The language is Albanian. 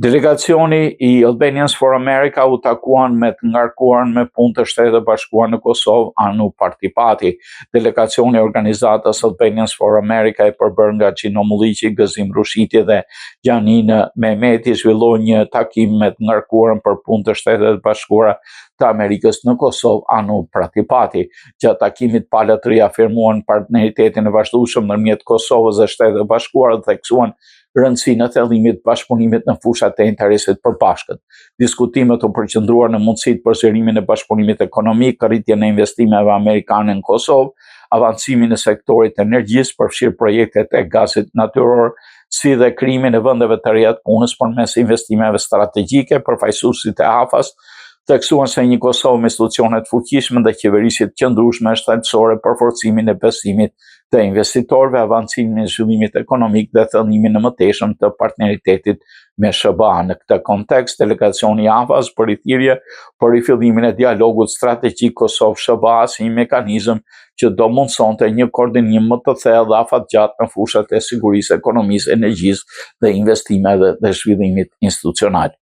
Delegacioni i Albanians for America u takuan me të ngarkuar me punë të Shtetit të Bashkuar në Kosovë Anu Partipati. Delegacioni i organizatës Albanians for America e përbërë nga Qino Mulliqi, Gëzim Rushiti dhe Gjaninë Mehmeti zhvilloi një takim me të ngarkuarën për punë të Shtetit të Bashkuara të Amerikës në Kosovë Anu Partipati. Gjatë takimit palët riafirmuan partneritetin e vazhdueshëm ndërmjet Kosovës dhe Shtetit të Bashkuar dhe theksuan rëndësinë e thellimit bashkëpunimit në fushat e interesit përbashkët. Diskutimet u përqendruar në mundësitë për zgjerimin e bashkëpunimit ekonomik, rritjen e investimeve amerikane në Kosovë, avancimin e sektorit të energjisë, përfshirë projektet e gazit natyror, si dhe krijimin e vendeve të reja të punës përmes investimeve strategjike. Përfaqësuesit e AFAS theksuan se një Kosovë me institucione të fuqishme dhe qeverisje të qëndrueshme është thelbësore për forcimin e besimit të investitorëve, avancimin e zhvillimit ekonomik dhe thellësimin e mëtejshëm të partneritetit me SBA. Në këtë kontekst, delegacioni i AFAS bëri thirrje për rifillimin e dialogut strategjik Kosovë-SBA si një mekanizëm që do mundsonte një koordinim më të thellë dhe afatgjatë në fushat e sigurisë, ekonomisë, energjisë dhe investimeve dhe zhvillimit institucional.